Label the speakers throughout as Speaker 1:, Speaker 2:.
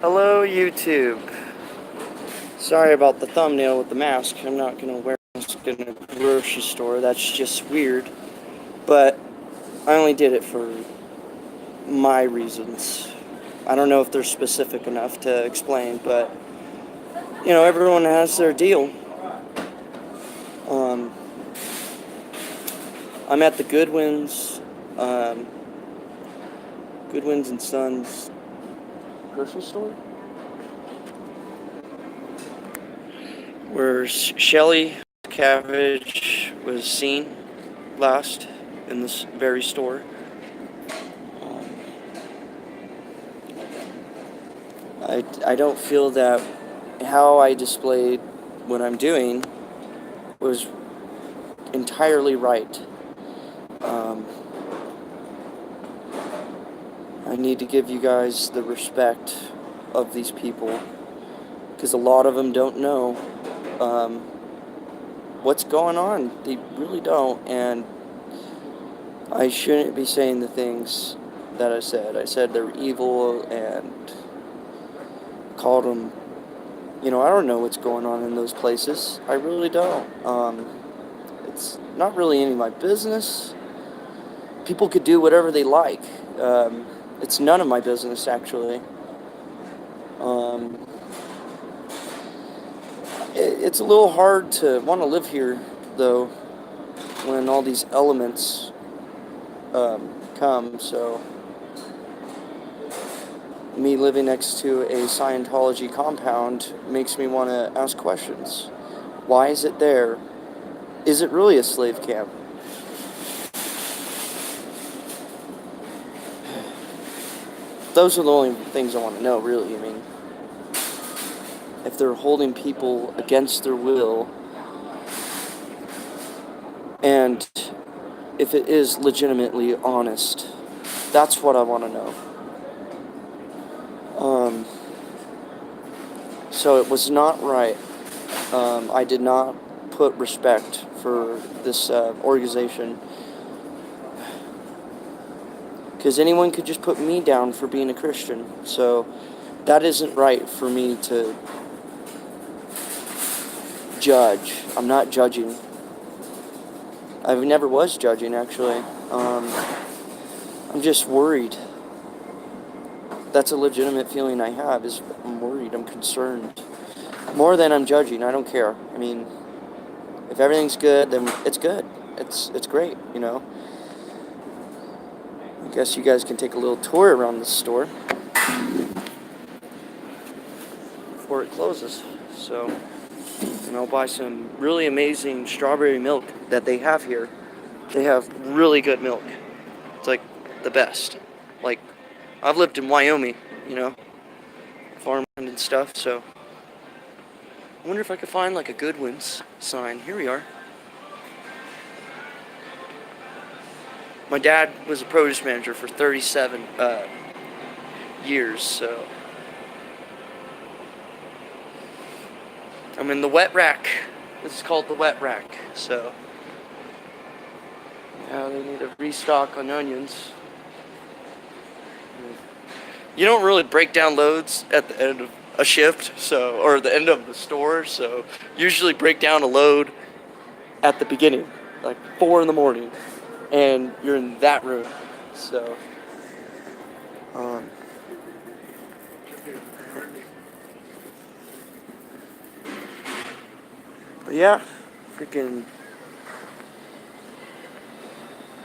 Speaker 1: Hello, YouTube. Sorry about the thumbnail with the mask. I'm not going to wear a mask in a grocery store. That's just weird. But I only did it for my reasons. I don't know if they're specific enough to explain, but, everyone has their deal. I'm at the Goodwin's and Sons grocery store, where Shelly Cabbage was seen last in this very store. I don't feel that how I displayed what I'm doing was entirely right. I need to give you guys the respect of these people, because a lot of them don't know what's going on. They really don't, and I shouldn't be saying the things that I said. I said they're evil and called them, I don't know what's going on in those places. I really don't. It's not really any of my business. People could do whatever they like. It's none of my business, actually. It's a little hard to want to live here, though, when all these elements come. So, me living next to a Scientology compound makes me want to ask questions. Why is it there? Is it really a slave camp? Those are the only things I want to know, really. I mean, if they're holding people against their will, and if it is legitimately honest, that's what I want to know. So it was not right. I did not put respect for this organization, because anyone could just put me down for being a Christian. So that isn't right for me to judge. I'm not judging. I never was judging, actually. I'm just worried. That's a legitimate feeling I have, is I'm worried, I'm concerned. More than I'm judging, I don't care. I mean, if everything's good, then it's good. It's great, I guess you guys can take a little tour around the store before it closes. So, and I'll buy some really amazing strawberry milk that they have here. They have really good milk. It's like the best. Like, I've lived in Wyoming, farmland and stuff, so I wonder if I could find like a Goodwin's sign. Here we are. My dad was a produce manager for 37 years, so I'm in the wet rack. This is called the wet rack, so yeah, they need a restock on onions. You don't really break down loads at the end of a shift, or the end of the store, so usually break down a load at the beginning, like 4 in the morning, and you're in that room. So but yeah, freaking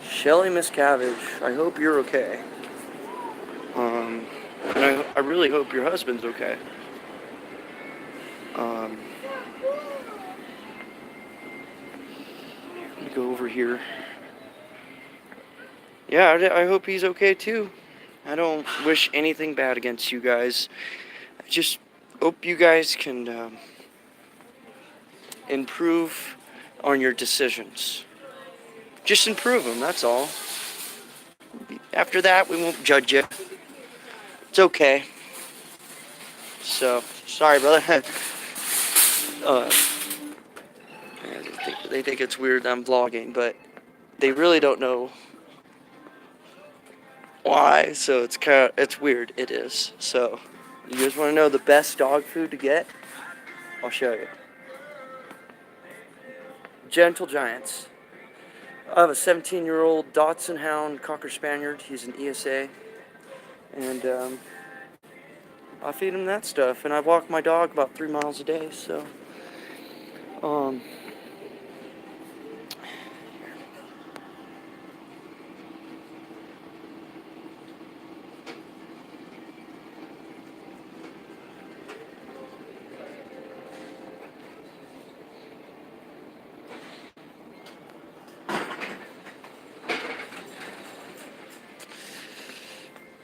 Speaker 1: Shelly Miscavige, I hope you're okay. And I really hope your husband's okay. Let me go over here. Yeah, I hope he's okay too. I don't wish anything bad against you guys. I just hope you guys can improve on your decisions. Just improve them, that's all. After that, we won't judge you. It's okay. So, sorry, brother. They think it's weird that I'm vlogging, but they really don't know why. So it's weird. It is. So You guys want to know the best dog food to get? I'll show you. Gentle Giants. I have a 17-year-old Dotson Hound Cocker Spaniel. He's an ESA. And I feed him that stuff. And I walk my dog about 3 miles a day. So, um,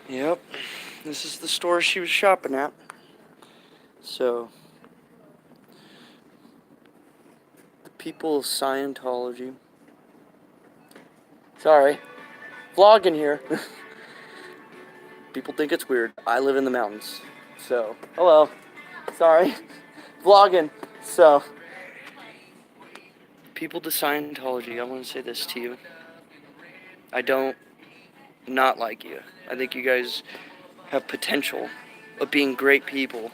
Speaker 1: yep. This is the store she was shopping at. So, the people of Scientology. Sorry. Vlogging here. People think it's weird. I live in the mountains. So, hello. Sorry. Vlogging. So, people to Scientology, I want to say this to you. I don't not like you. I think you guys have potential of being great people.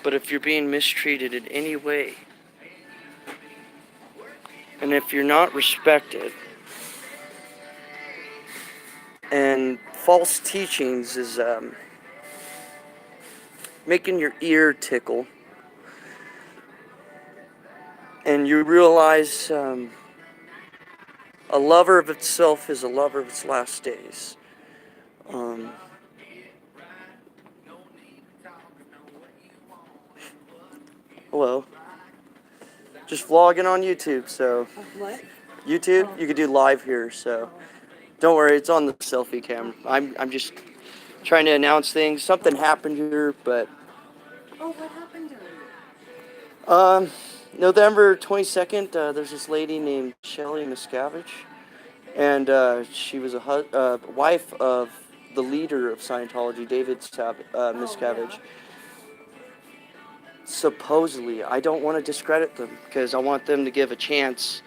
Speaker 1: But if you're being mistreated in any way, and if you're not respected, and false teachings is making your ear tickle, and you realize a lover of itself is a lover of its last days. Hello. Just vlogging on YouTube, so.
Speaker 2: What?
Speaker 1: YouTube, you could do live here, so. Don't worry, it's on the selfie cam. I'm just trying to announce things. Something happened here, but.
Speaker 2: Oh, what happened to you?
Speaker 1: November 22nd, there's this lady named Shelly Miscavige, and she was a wife of the leader of Scientology, David Miscavige.
Speaker 2: Yeah.
Speaker 1: Supposedly, I don't want to discredit them because I want them to give a chance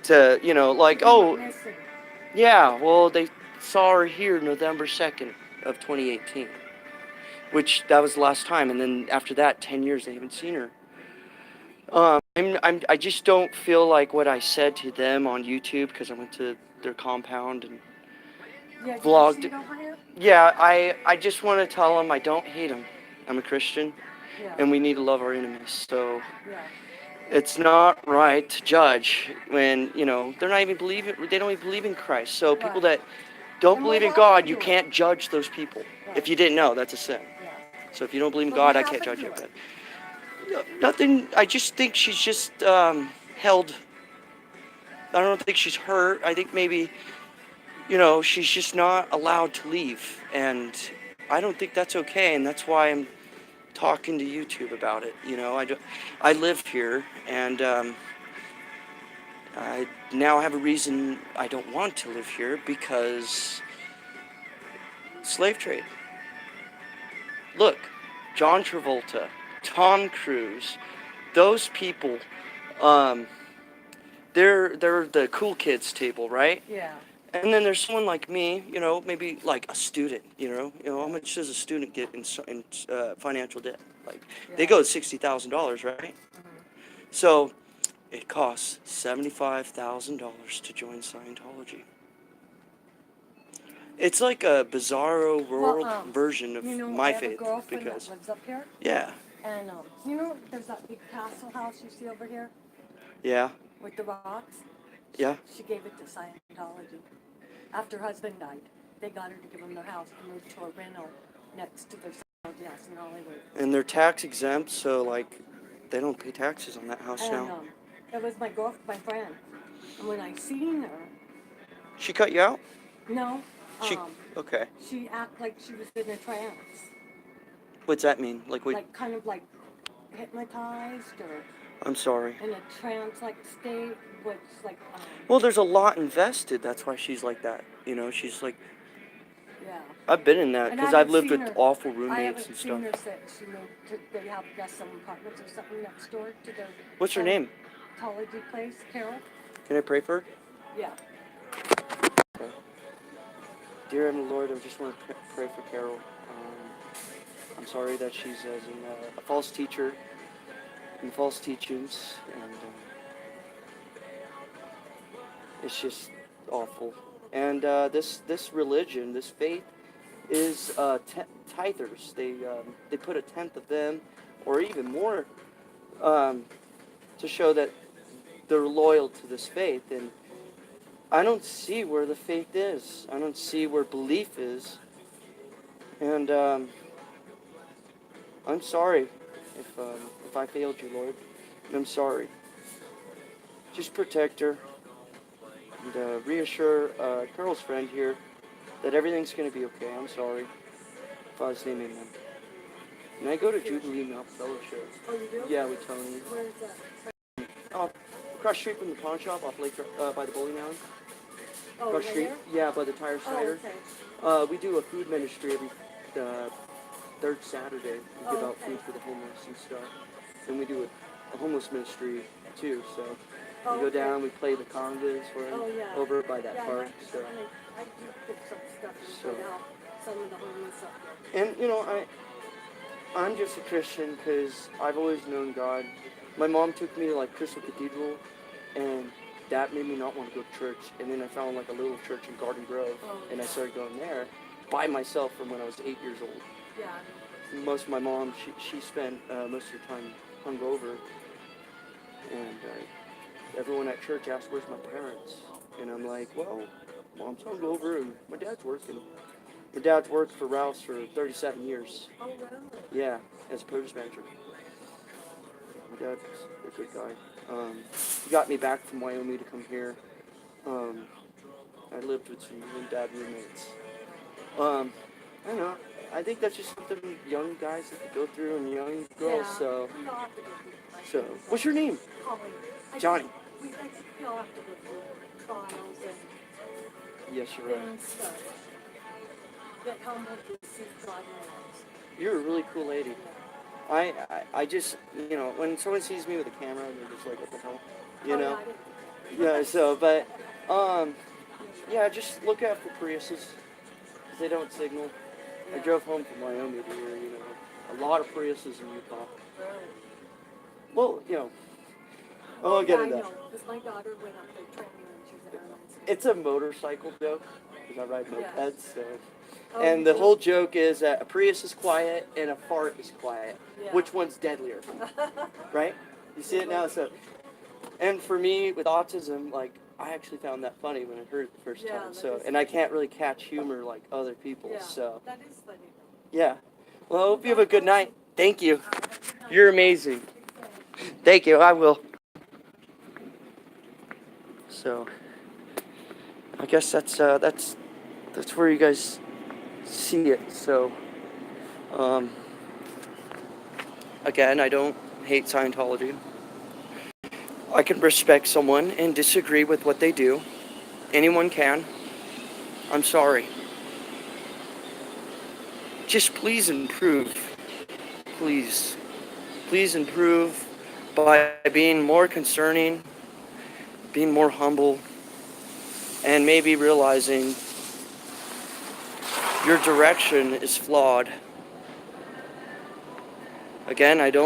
Speaker 1: to, like, oh, yeah, well, they saw her here November 2nd of 2018, which that was the last time, and then after that, 10 years, they haven't seen her. I just don't feel like what I said to them on YouTube because I went to their compound and vlogged.
Speaker 2: Did you see it over here?
Speaker 1: Yeah, I just want to tell them I don't hate them. I'm a Christian,
Speaker 2: Yeah.
Speaker 1: and we need to love our enemies. So
Speaker 2: Yeah.
Speaker 1: it's not right to judge when they're not even believing. They don't even believe in Christ. So people that don't
Speaker 2: And
Speaker 1: believe in God, you can't judge those people.
Speaker 2: Right.
Speaker 1: If you didn't know, that's a sin.
Speaker 2: Yeah.
Speaker 1: So if you don't believe in
Speaker 2: But
Speaker 1: God,
Speaker 2: what
Speaker 1: I can't judge
Speaker 2: happened
Speaker 1: you.
Speaker 2: to
Speaker 1: But nothing. I just think she's just held. I don't think she's hurt. I think maybe, she's just not allowed to leave. And I don't think that's okay. And that's why I'm talking to YouTube about it. I live here, and I now have a reason I don't want to live here because slave trade. Look, John Travolta, Tom Cruise, those people, they're the cool kids table, right?
Speaker 2: Yeah.
Speaker 1: And then there's someone like me, maybe like a student, how much does a student get in financial debt? Like, they go to $60,000, right?
Speaker 2: Mm-hmm.
Speaker 1: So, it costs $75,000 to join Scientology. It's like a bizarro world version of my faith.
Speaker 2: I have a girlfriend
Speaker 1: because,
Speaker 2: that lives up here.
Speaker 1: yeah,
Speaker 2: And, there's that big castle house you see over here
Speaker 1: yeah,
Speaker 2: with the rocks?
Speaker 1: yeah.
Speaker 2: She gave it to Scientology. After her husband died, they got her to give them their house and moved to a rental next to their Scientology house in Hollywood.
Speaker 1: And they're tax exempt, so like, they don't pay taxes on that house
Speaker 2: And
Speaker 1: now.
Speaker 2: it was my friend. And when I seen her,
Speaker 1: She cut you out?
Speaker 2: no,
Speaker 1: Okay.
Speaker 2: she acted like she was in a trance.
Speaker 1: What's that mean? Like what?
Speaker 2: Like kind of like hypnotized or
Speaker 1: I'm sorry.
Speaker 2: in a trance-like state, which like.
Speaker 1: Well, there's a lot invested. That's why she's like that. She's like.
Speaker 2: Yeah.
Speaker 1: I've been in that because I've lived with awful roommates and stuff.
Speaker 2: I haven't seen her since she moved to. They have some apartments or something next door to their.
Speaker 1: What's her name?
Speaker 2: Scientology place, Carol.
Speaker 1: Can I pray for her?
Speaker 2: Yeah.
Speaker 1: Okay. Dear Heavenly Lord, I just want to pray for Carol. I'm sorry that she's as a false teacher and false teachings, and it's just awful. And this religion, this faith, is tithers. They put a tenth of them, or even more, um, to show that they're loyal to this faith. And I don't see where the faith is. I don't see where belief is. And I'm sorry if I failed you, Lord. And I'm sorry. Just protect her and reassure Carol's friend here that everything's going to be okay. I'm sorry. In Father's name, amen. And I go to Jubilee Mount Fellowship.
Speaker 2: Oh, you do?
Speaker 1: Yeah, with Tony.
Speaker 2: Where is that?
Speaker 1: Across the street from the pawn shop off Lake, by the bowling alley.
Speaker 2: Oh,
Speaker 1: Across the street,
Speaker 2: there?
Speaker 1: yeah, by the tire
Speaker 2: Oh,
Speaker 1: cider.
Speaker 2: okay.
Speaker 1: We do a food ministry every third Saturday. We give out food for the homeless and stuff. And we do a homeless ministry too. So we go down, we play the congas for them over by that park. So
Speaker 2: I do pick some stuff and
Speaker 1: So-
Speaker 2: put out some of the homeless stuff.
Speaker 1: and I'm just a Christian because I've always known God. My mom took me to like Crystal Cathedral, and that made me not want to go to church. And then I found like a little church in Garden Grove, and I started going there by myself from when I was 8 years old.
Speaker 2: Yeah.
Speaker 1: Most of my mom, she spent most of her time hungover, and everyone at church asked, "Where's my parents?" And I'm like, "Well, mom's hungover, and my dad's working." My dad's worked for Ralph's for 37 years.
Speaker 2: Oh, really?
Speaker 1: Yeah, as a produce manager. My dad's a good guy. He got me back from Wyoming to come here. I lived with some really bad roommates. I don't know. I think that's just something young guys have to go through and young girls.
Speaker 2: Yeah.
Speaker 1: So,
Speaker 2: We all have to go through that.
Speaker 1: so what's your name?
Speaker 2: Holly.
Speaker 1: Johnny.
Speaker 2: I think we all have to go through trials and
Speaker 1: Yes, you're right.
Speaker 2: things that get humbled to see God knows.
Speaker 1: You're a really cool lady. I just, when someone sees me with a camera, they're just like, what the hell? You know? Yeah, so, but, yeah, just look out for Priuses. 'Cause they don't signal. I drove home from Wyoming to here, a lot of Priuses in Utah. Well, I'll get into that.
Speaker 2: I know, because my daughter went up there training and she's airlines.
Speaker 1: It's a motorcycle joke, because I ride
Speaker 2: Yeah.
Speaker 1: mopeds, so.
Speaker 2: Oh,
Speaker 1: And the whole joke is that a Prius is quiet and a fart is quiet.
Speaker 2: Yeah.
Speaker 1: Which one's deadlier? Right? You see it now? So, and for me, with autism, like, I actually found that funny when I heard it the first
Speaker 2: Yeah,
Speaker 1: time.
Speaker 2: that
Speaker 1: So,
Speaker 2: is
Speaker 1: and I can't really catch humor like other people.
Speaker 2: Yeah,
Speaker 1: So,
Speaker 2: that is funny.
Speaker 1: yeah. Well, I hope you have a good night. Thank you. You're amazing. Thank you. I will. So, I guess that's where you guys see it. So, again, I don't hate Scientology. I can respect someone and disagree with what they do. Anyone can. I'm sorry. Just please improve. Please. Please improve by being more concerning, being more humble, and maybe realizing your direction is flawed. Again, I don't